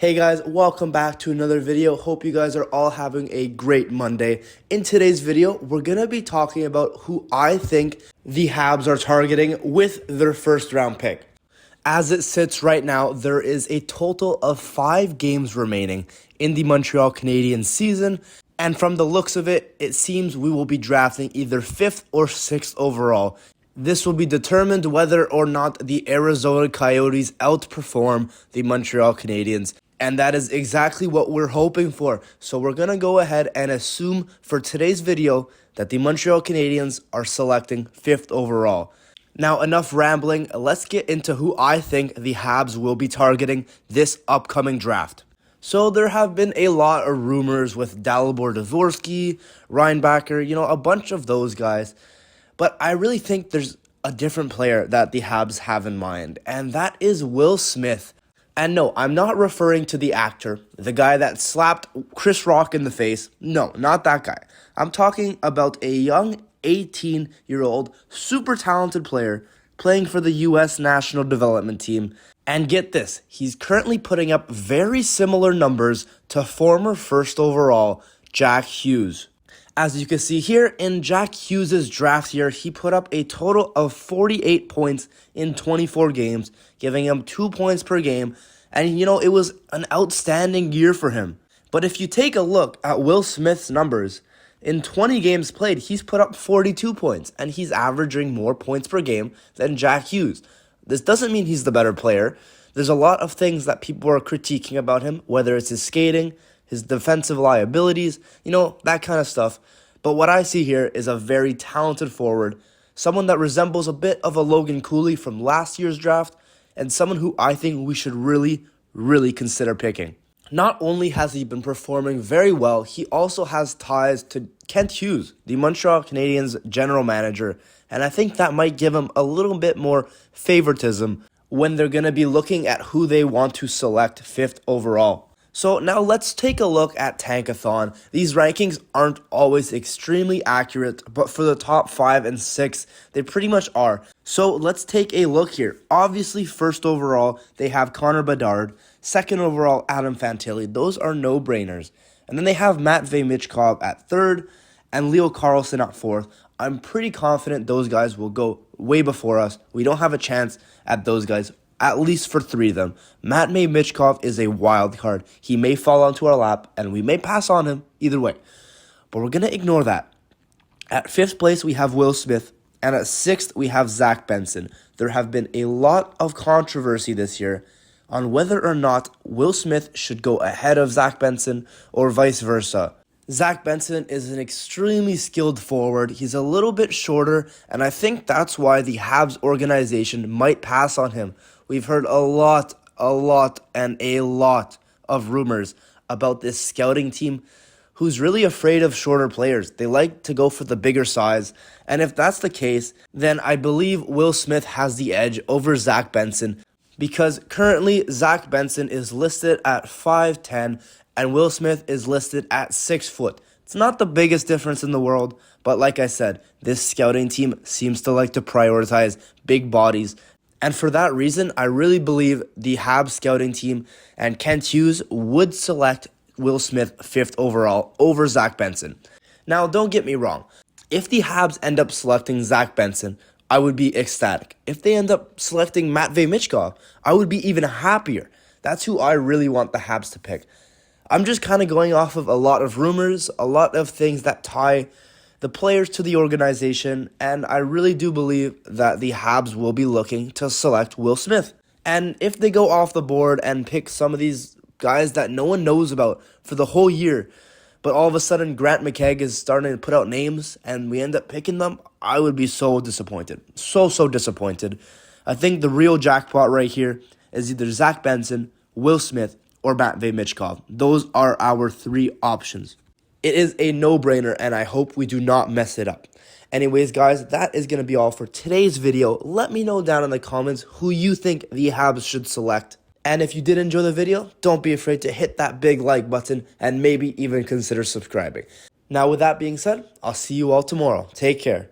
Hey guys, welcome back to another video. Hope you guys are all having a great Monday. In today's video, we're going to be talking about who I think the Habs are targeting with their first round pick. As it sits right now, there is a total of 5 games remaining in the Montreal Canadiens season. And from the looks of it, it seems we will be drafting either 5th or 6th overall. This will be determined whether or not the Arizona Coyotes outperform the Montreal Canadiens. And that is exactly what we're hoping for. So we're going to go ahead and assume for today's video that the Montreal Canadiens are selecting 5th overall. Now, enough rambling. Let's get into who I think the Habs will be targeting this upcoming draft. So there have been a lot of rumors with Dalibor Dvorsky, Reinbacher, a bunch of those guys. But I really think there's a different player that the Habs have in mind, and that is Will Smith. And no, I'm not referring to the actor, the guy that slapped Chris Rock in the face. No, not that guy. I'm talking about a young 18-year-old super talented player playing for the U.S. National Development Team. And get this, he's currently putting up very similar numbers to former first overall Jack Hughes. As you can see here, in Jack Hughes' draft year, he put up a total of 48 points in 24 games, giving him 2 points per game, and it was an outstanding year for him. But if you take a look at Will Smith's numbers, in 20 games played, he's put up 42 points, and he's averaging more points per game than Jack Hughes. This doesn't mean he's the better player. There's a lot of things that people are critiquing about him, whether it's his skating, his defensive liabilities, that kind of stuff. But what I see here is a very talented forward, someone that resembles a bit of a Logan Cooley from last year's draft, and someone who I think we should really, really consider picking. Not only has he been performing very well, he also has ties to Kent Hughes, the Montreal Canadiens general manager, and I think that might give him a little bit more favoritism when they're going to be looking at who they want to select 5th overall. So now let's take a look at Tankathon. These rankings aren't always extremely accurate, but for the top 5 and 6, they pretty much are. So let's take a look here. Obviously, first overall, they have Connor Bedard. Second overall, Adam Fantilli. Those are no-brainers. And then they have Matvei Michkov at 3rd and Leo Carlsson at 4th. I'm pretty confident those guys will go way before us. We don't have a chance at those guys, at least for 3 of them. Matvei Michkov is a wild card. He may fall onto our lap, and we may pass on him either way. But we're going to ignore that. At 5th place, we have Will Smith, and at 6th, we have Zach Benson. There have been a lot of controversy this year on whether or not Will Smith should go ahead of Zach Benson or vice versa. Zach Benson is an extremely skilled forward. He's a little bit shorter, and I think that's why the Habs organization might pass on him. We've heard a lot of rumors about this scouting team who's really afraid of shorter players. They like to go for the bigger size, and if that's the case, then I believe Will Smith has the edge over Zach Benson, because currently Zach Benson is listed at 5'10", and Will Smith is listed at 6 foot. It's not the biggest difference in the world, but like I said, this scouting team seems to like to prioritize big bodies. And for that reason, I really believe the Habs scouting team and Kent Hughes would select Will Smith 5th overall over Zach Benson. Now, don't get me wrong. If the Habs end up selecting Zach Benson, I would be ecstatic. If they end up selecting Matvei Michkov, I would be even happier. That's who I really want the Habs to pick. I'm just kind of going off of a lot of rumors, a lot of things that tie the players to the organization, and I really do believe that the Habs will be looking to select Will Smith. And if they go off the board and pick some of these guys that no one knows about for the whole year, but all of a sudden Grant McKegg is starting to put out names and we end up picking them, I would be so disappointed. So disappointed. I think the real jackpot right here is either Zach Benson, Will Smith, or Matvei Michkov. Those are our 3 options. It is a no-brainer, and I hope we do not mess it up. Anyways, guys, that is going to be all for today's video. Let me know down in the comments who you think the Habs should select. And if you did enjoy the video, don't be afraid to hit that big like button and maybe even consider subscribing. Now, with that being said, I'll see you all tomorrow. Take care.